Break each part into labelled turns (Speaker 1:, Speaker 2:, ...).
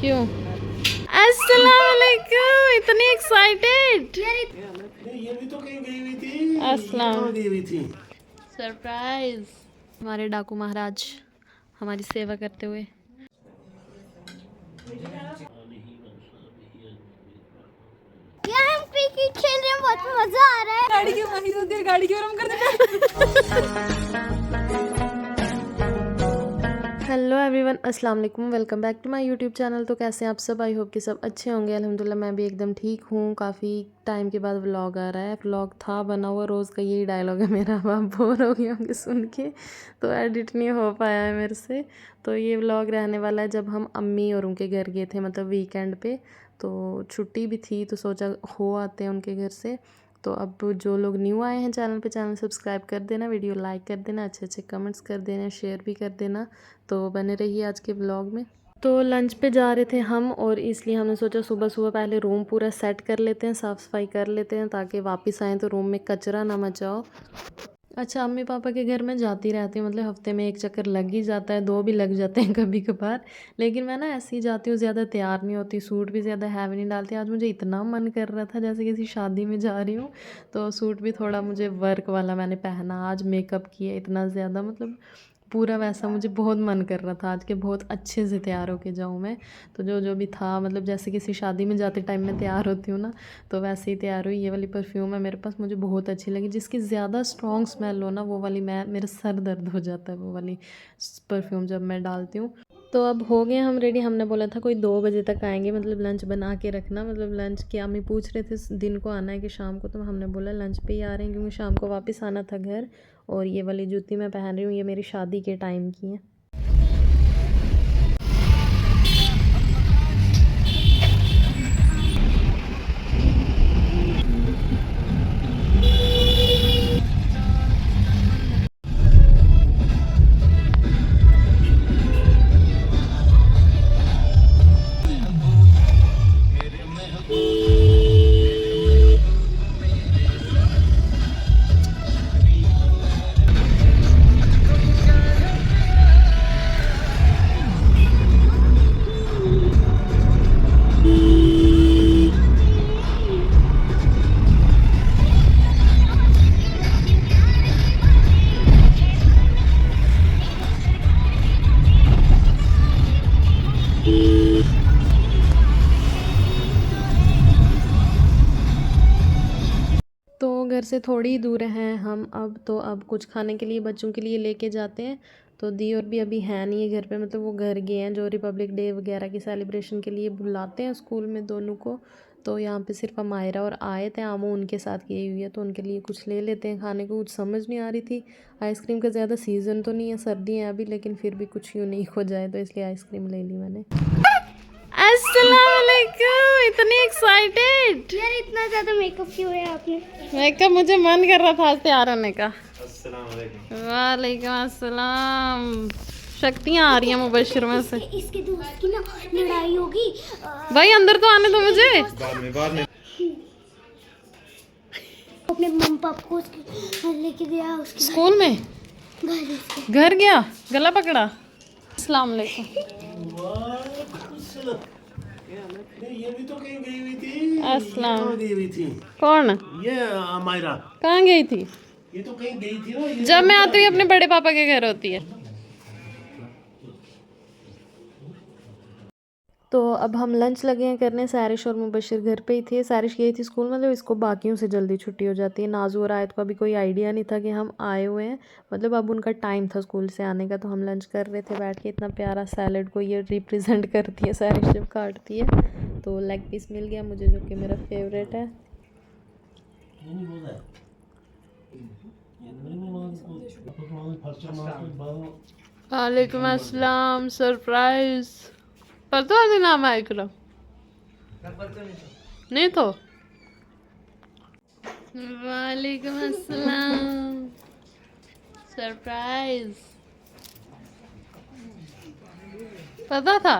Speaker 1: क्यों? अस्सलाम वालेकुम, इतनी एक्साइटेड।
Speaker 2: ये भी तो कहीं गई हुई थी।
Speaker 1: अस्सलाम।
Speaker 2: गई हुई थी।
Speaker 1: सरप्राइज। हमारे डाकू महाराज हमारी सेवा करते हुए।
Speaker 3: यार हम क्रिकेट खेल रहे हैं, बहुत मजा आ रहा है।
Speaker 1: गाड़ी क्यों वहीं होती है, गाड़ी क्यों रम कर देते। हेलो एवरीवन, अस्सलाम वालेकुम, welcome back to my YouTube channel. तो कैसे हैं आप सब? आई होप कि सब अच्छे होंगे। अल्हम्दुलिल्लाह मैं भी एकदम ठीक हूँ। काफ़ी टाइम के बाद व्लॉग आ रहा है। व्लॉग था बना हुआ, रोज़ का यही डायलॉग है मेरा। अब आप बोर हो गए होंगे सुन के, तो एडिट नहीं हो पाया है मेरे से। तो ये व्लॉग रहने वाला है जब हम अम्मी और उनके घर गए थे, मतलब वीकेंड पे। तो छुट्टी भी थी तो सोचा हो आते हैं उनके घर से। तो अब जो लोग न्यू आए हैं चैनल पे, चैनल सब्सक्राइब कर देना, वीडियो लाइक कर देना, अच्छे अच्छे कमेंट्स कर देना, शेयर भी कर देना। तो बने रहिए आज के ब्लॉग में। तो लंच पे जा रहे थे हम, और इसलिए हमने सोचा सुबह सुबह पहले रूम पूरा सेट कर लेते हैं, साफ़ सफाई कर लेते हैं, ताकि वापस आएँ तो रूम में कचरा ना मचाओ। अच्छा, अम्मी पापा के घर में जाती रहती हूँ, मतलब हफ्ते में एक चक्कर लग ही जाता है, 2 भी लग जाते हैं कभी कभार। लेकिन मैं ना ऐसे ही जाती हूँ, ज़्यादा तैयार नहीं होती, सूट भी ज़्यादा हैवी नहीं डालती। आज मुझे इतना मन कर रहा था जैसे किसी शादी में जा रही हूँ, तो सूट भी थोड़ा मुझे वर्क वाला मैंने पहना। आज मेकअप किया इतना ज़्यादा, मतलब पूरा वैसा मुझे बहुत मन कर रहा था आज के बहुत अच्छे से तैयार होके जाऊँ मैं। तो जो जो भी था, मतलब जैसे किसी शादी में जाते टाइम मैं तैयार होती हूँ ना, तो वैसे ही तैयार हुई। ये वाली परफ्यूम है मेरे पास, मुझे बहुत अच्छी लगी। जिसकी ज़्यादा स्ट्रॉन्ग स्मेल हो ना, वो वाली मेरा सर दर्द हो जाता है वो वाली परफ्यूम जब मैं डालती हूँ। तो अब हो गए हम रेडी। हमने बोला था कोई 2 बजे तक आएंगे, मतलब लंच बना के रखना। मतलब लंच की अम्मी पूछ रहे थे दिन को आना है कि शाम को, तो हमने बोला लंच पे ही आ रहे हैं, क्योंकि शाम को वापस आना था घर। और ये वाली जूती मैं पहन रही हूँ, ये मेरी शादी के टाइम की है। तो घर से थोड़ी ही दूर हैं हम अब। तो अब कुछ खाने के लिए बच्चों के लिए लेके जाते हैं। तो दी और भी अभी है नहीं है घर पे, मतलब वो घर गए हैं। जो रिपब्लिक डे वगैरह की सेलिब्रेशन के लिए बुलाते हैं स्कूल में दोनों को। तो यहाँ पे सिर्फ अमायरा और आए थे, आमो उनके साथ गई हुई है, तो उनके लिए कुछ ले लेते हैं खाने को। कुछ समझ नहीं आ रही थी, आइसक्रीम का ज़्यादा सीज़न तो नहीं है, सर्दी है अभी, लेकिन फिर भी कुछ यूनिक हो जाए, तो इसलिए आइसक्रीम ले ली मैंने। अस्सलाम वालेकुम, इतनी एक्साइटेड।
Speaker 3: यार इतना ज्यादा मेकअप क्यों है आपने?
Speaker 1: मेकअप मुझे मन कर रहा था आज तैयार होने का।
Speaker 2: अस्सलाम वालेकुम।
Speaker 1: वालेकुम अस्सलाम। शक्तियाँ आ रही हैं मुबशिर में से।
Speaker 3: इसके दोस्त की ना लड़ाई होगी।
Speaker 1: भाई अंदर तो आने दो मुझे।
Speaker 2: बाद में
Speaker 3: अपने मम्मी पापा को उसके लेके गया, उसके
Speaker 1: स्कूल में घर गया, गला पकड़ा। अस्सलाम वालेकुम।
Speaker 2: ये भी तो कहीं गई हुई थी।
Speaker 1: अस्सलाम।
Speaker 2: गई हुई थी
Speaker 1: कौन?
Speaker 2: ये अमायरा।
Speaker 1: कहाँ गई थी?
Speaker 2: ये तो कहीं गई थी ना। ये
Speaker 1: जब मैं आती हूँ अपने बड़े पापा के घर होती है। तो अब हम लंच लगे हैं करने। सारिश और मुबशिर घर पे ही थे। सारिश गई थी स्कूल, मतलब इसको बाकियों से जल्दी छुट्टी हो जाती है। नाजू और आयत को अभी कोई आइडिया नहीं था कि हम आए हुए हैं, मतलब अब उनका टाइम था स्कूल से आने का। तो हम लंच कर रहे थे बैठ के। इतना प्यारा सैलड को ये रिप्रेजेंट करती है सारिश जब काटती है। तो लेग पीस मिल गया मुझे, जो कि मेरा फेवरेट है। वालेकुम अस्सलाम। सरप्राइज पता है नाम है इकराम? नहीं तो। वालेकुम अस्सलाम। सरप्राइज पता था?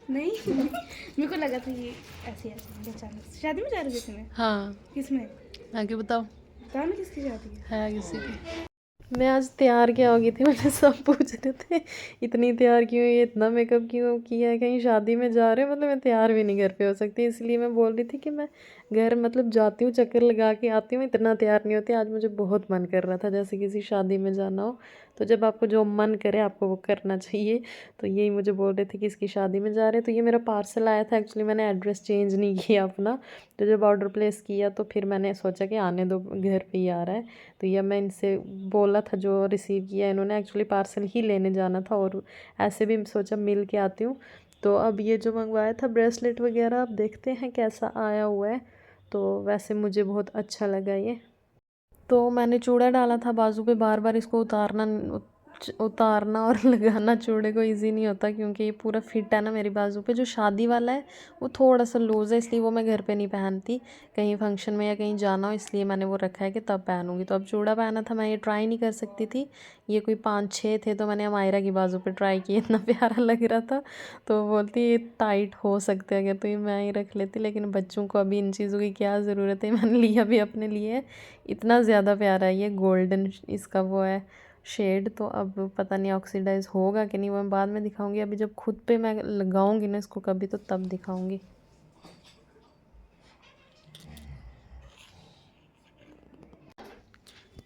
Speaker 4: नहीं मेरे को लगा था ये ऐसे ऐसे अचानक से। शादी में जा रहे थे?
Speaker 1: हाँ।
Speaker 4: किसमें?
Speaker 1: आगे बताओ।
Speaker 4: बताओ ना किसकी शादी है?
Speaker 1: है किसी की। मैं आज तैयार क्या हो गई थी, मुझे सब पूछ रहे थे इतनी तैयार क्यों हुई है, इतना मेकअप क्यों किया है, कहीं शादी में जा रहे हो, मतलब मैं तैयार भी नहीं घर पे हो सकती। इसलिए मैं बोल रही थी कि मैं घर मतलब जाती हूँ, चक्कर लगा के आती हूँ, इतना तैयार नहीं होती। आज मुझे बहुत मन कर रहा था जैसे किसी शादी में जाना हो। तो जब आपको जो मन करे आपको वो करना चाहिए। तो यही मुझे बोल रहे थे कि इसकी शादी में जा रहे हैं। तो ये मेरा पार्सल आया था, एक्चुअली मैंने एड्रेस चेंज नहीं किया अपना। तो जब ऑर्डर प्लेस किया तो फिर मैंने सोचा कि आने दो, घर पे ही आ रहा है। तो यह मैं इनसे बोला था, जो रिसीव किया इन्होंने, एक्चुअली पार्सल ही लेने जाना था और ऐसे भी सोचा मिल के आती हूँ। तो अब ये जो मंगवाया था ब्रेसलेट वगैरह, अब देखते हैं कैसा आया हुआ है। तो वैसे मुझे बहुत अच्छा लगा ये। तो मैंने चूड़ा डाला था बाजू पे, बार बार इसको उतारना और लगाना चूड़े को इजी नहीं होता, क्योंकि ये पूरा फिट है ना मेरी बाजू पे। जो शादी वाला है वो थोड़ा सा लूज़ है, इसलिए वो मैं घर पे नहीं पहनती, कहीं फंक्शन में या कहीं जाना हो इसलिए मैंने वो रखा है कि तब पहनूंगी। तो अब चूड़ा पहना था, मैं ये ट्राई नहीं कर सकती थी, ये कोई 5-6 थे तो मैंने अमायरा की बाजू पे ट्राई किया, इतना प्यारा लग रहा था। तो बोलती ये टाइट हो सकते हैं अगर, तो ये मैं ही रख लेती, लेकिन बच्चों को अभी इन चीज़ों की क्या ज़रूरत है, मैंने लिया भी अपने लिए। इतना ज़्यादा प्यारा है ये, गोल्डन इसका वो है शेड। तो अब पता नहीं ऑक्सीडाइज होगा कि नहीं, वो मैं बाद में दिखाऊंगी। अभी जब खुद पे मैं लगाऊंगी ना इसको कभी, तो तब दिखाऊंगी।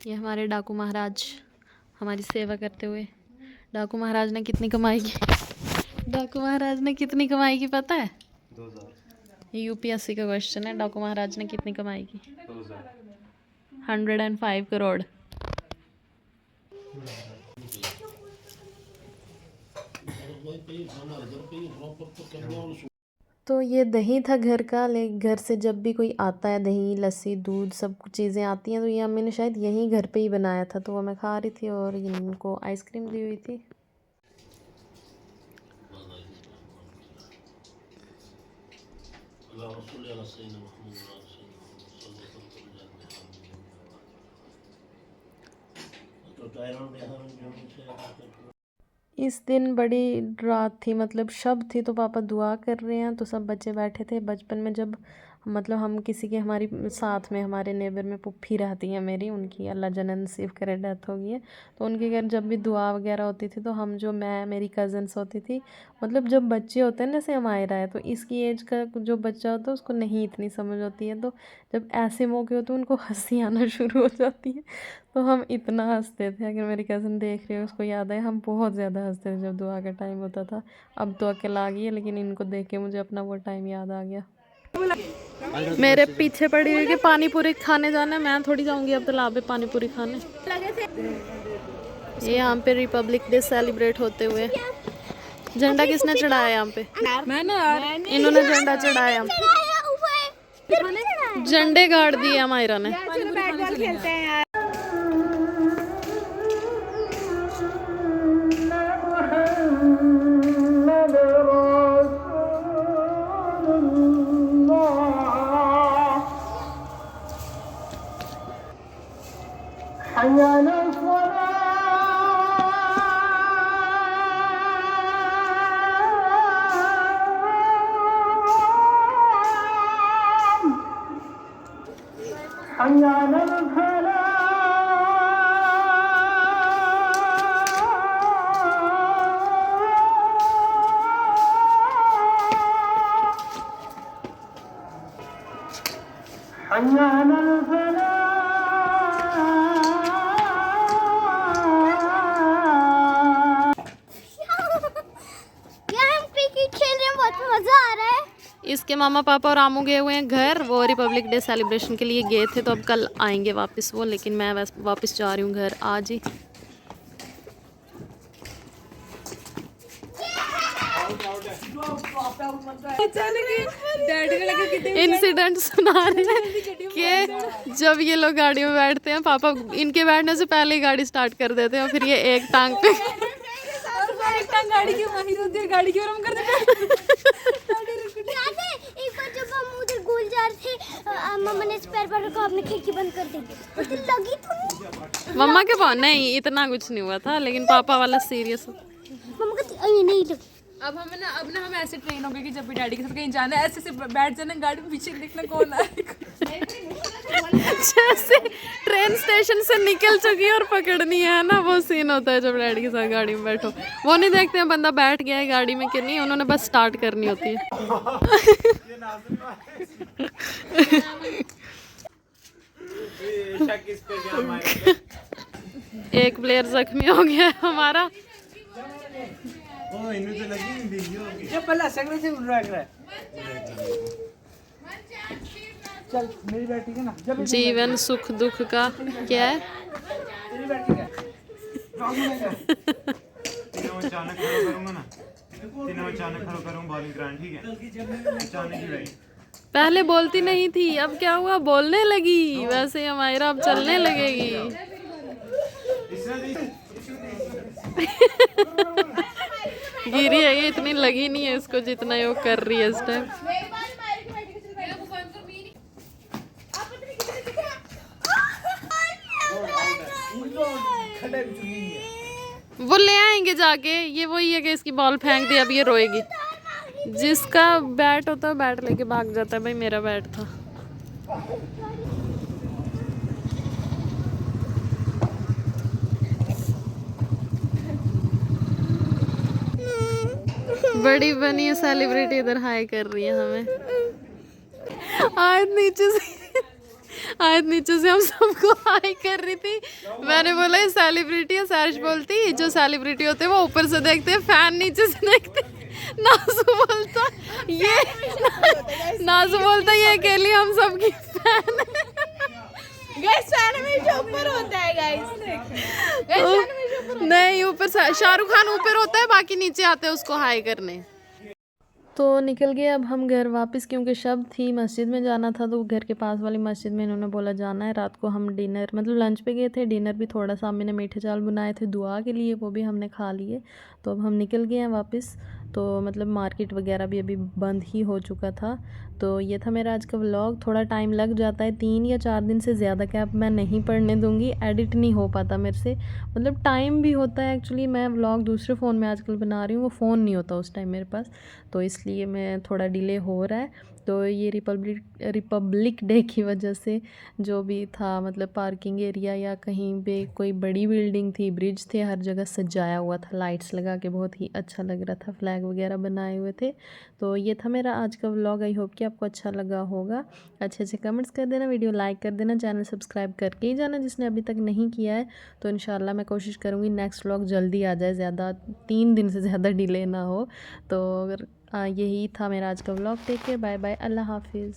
Speaker 1: ये हमारे डाकू महाराज हमारी सेवा करते हुए। डाकू महाराज ने कितनी कमाई की, डाकू महाराज ने कितनी कमाई की पता है? 2000। ये यूपीएससी का क्वेश्चन है, डाकू महाराज ने कितनी कमाई की? 105 करोड़। तो ये दही था घर का, लेकिन घर से जब भी कोई आता है, दही लस्सी दूध सब कुछ चीज़ें आती हैं, तो ये अम्मी ने शायद यहीं घर पे ही बनाया था। तो वो मैं खा रही थी और इनको आइसक्रीम दी हुई थी। इस दिन बड़ी रात थी, मतलब शब थी, तो पापा दुआ कर रहे हैं। तो सब बच्चे बैठे थे। बचपन में जब मतलब हम किसी के, हमारी साथ में हमारे नेबर में पुप्पी रहती हैं मेरी, उनकी अल्लाह जन्नत नसीब करे डेथ हो गई है। तो उनके घर जब भी दुआ वगैरह होती थी, तो हम जो मैं मेरी कज़न्स होती थी, मतलब जब बच्चे होते हैं जैसे हमारा है, तो इसकी एज का जो बच्चा होता है उसको नहीं इतनी समझ होती है। तो जब ऐसे मौके होते हैं उनको हंसी आना शुरू हो जाती है। तो हम इतना हंसते थे, अगर मेरी कज़न देख रही हो उसको याद है, हम बहुत ज़्यादा हंसते थे जब दुआ का टाइम होता था। अब तो अकेला आ गई है, लेकिन इनको देख के मुझे अपना वो टाइम याद आ गया। मेरे पीछे पड़ी हुई कि पानी पूरी खाने जाना है, मैं थोड़ी जाऊंगी अब तालाब पे पानी पूरी खाने। ये यहाँ पे रिपब्लिक डे सेलिब्रेट होते हुए। झंडा किसने चढ़ाया यहाँ पे? इन्होंने झंडा चढ़ाया, झंडे गाड़ दिए हमारा ने।
Speaker 4: खेलते हैं यार।
Speaker 1: इसके मामा पापा और आमू गए हुए हैं घर, वो रिपब्लिक डे सेलिब्रेशन के लिए गए थे, तो अब कल आएंगे वापस वो, लेकिन मैं वापस जा रही हूँ घर आज ही। इंसिडेंट सुना रहे हैं कि जब ये लोग गाड़ी में बैठते हैं, पापा इनके बैठने से पहले ही गाड़ी स्टार्ट कर देते हैं, और फिर ये एक टांग पे
Speaker 4: गाड़ी की माहिर होती है, गाड़ी की ओर हम कर देते
Speaker 3: एक बार जब हम उधर गोल जा रहे थे, मम्मा ने स्पेयर पार्ट को अपनी खिड़की बंद कर दी, मुझे लगी तो नहीं।
Speaker 1: मम्मा के पास नहीं, इतना कुछ नहीं हुआ था, लेकिन पापा वाला सीरियस।
Speaker 3: मम्मा कहती ये नहीं लगी,
Speaker 5: अब हमें ना हम ऐसे ट्रेन हो गए कि जब भी डैडी के साथ कहीं जाना है ऐसे से बैठ जाना गाड़ी में, पीछे देखना कौन आ
Speaker 1: जैसे ट्रेन स्टेशन से निकल चुकी है और पकड़नी है ना, वो सीन होता है जब डैडी के साथ गाड़ी में बैठो। वो नहीं देखते हैं बंदा बैठ गया है गाड़ी में कि नहीं, उन्होंने बस स्टार्ट करनी होती है। एक प्लेयर जख्मी हो गया है हमारा।
Speaker 2: ये पहला सगरे से उड़ रहा है। चल मेरी बैठी है ना, जब
Speaker 1: जीवन सुख दुख का क्या है?
Speaker 2: तेरी बैठी है
Speaker 6: तीनों अचानक खड़ा करूंगा ना, तीनों अचानक खड़ा करूंगा बॉलिंग ग्रांड, ठीक है? अचानक ही भाई
Speaker 1: पहले बोलती नहीं थी, अब क्या हुआ, बोलने लगी। वैसे हमारा अब चलने लगेगी। गिरी है ये, इतनी लगी नहीं है इसको जितना ये कर रही है इस टाइम। वो ले आएंगे जाके, ये वही है कि इसकी बॉल फेंक दी, अब ये रोएगी। जिसका बैट होता है बैट लेके भाग जाता है। भाई मेरा बैट था। बड़ी बनी सेलिब्रिटी इधर हाय कर रही है हमें। आज नीचे से हम सबको हाय कर रही थी। मैंने बोला ये सेलिब्रिटी है, सैरिश बोलती जो सेलिब्रिटी होते हैं वो ऊपर से देखते हैं, फैन नीचे से देखते। नाजू बोलता ये अकेली हम सबकी फैन है।
Speaker 4: ऊपर होता है गाइस।
Speaker 1: नहीं, ऊपर शाहरुख खान ऊपर होता है, बाकी नीचे आते हैं उसको हाय करने। तो निकल गए अब हम घर वापस, क्योंकि शब थी, मस्जिद में जाना था। तो घर के पास वाली मस्जिद में इन्होंने बोला जाना है। रात को हम डिनर मतलब लंच पे गए थे, डिनर भी थोड़ा सा मैंने मीठे चावल बनाए थे दुआ के लिए, वो भी हमने खा लिए। तो अब हम निकल गए हैं वापस। तो मतलब मार्केट वगैरह भी अभी बंद ही हो चुका था। तो ये था मेरा आज का व्लॉग। थोड़ा टाइम लग जाता है, 3 या 4 दिन से ज़्यादा कैप मैं नहीं पढ़ने दूँगी, एडिट नहीं हो पाता मेरे से। मतलब टाइम भी होता है एक्चुअली, मैं व्लॉग दूसरे फ़ोन में आजकल बना रही हूँ, वो फ़ोन नहीं होता उस टाइम मेरे पास, तो इसलिए मैं थोड़ा डिले हो रहा है। तो ये रिपब्लिक डे की वजह से जो भी था, मतलब पार्किंग एरिया या कहीं पे कोई बड़ी बिल्डिंग थी, ब्रिज थे, हर जगह सजाया हुआ था लाइट्स लगा के, बहुत ही अच्छा लग रहा था, फ्लैग वगैरह बनाए हुए थे। तो ये था मेरा आज का व्लॉग। आई होप कि आपको अच्छा लगा होगा। अच्छे कमेंट्स कर देना, वीडियो लाइक कर देना, चैनल सब्सक्राइब करके ही जाना जिसने अभी तक नहीं किया है। तो इंशाल्लाह मैं कोशिश करूँगी नेक्स्ट व्लॉग जल्दी आ जाए, ज़्यादा 3 दिन से ज़्यादा डिले ना हो। तो अगर यही था मेरा आज का vlog. Take care, bye bye, अल्लाह हाफिज़।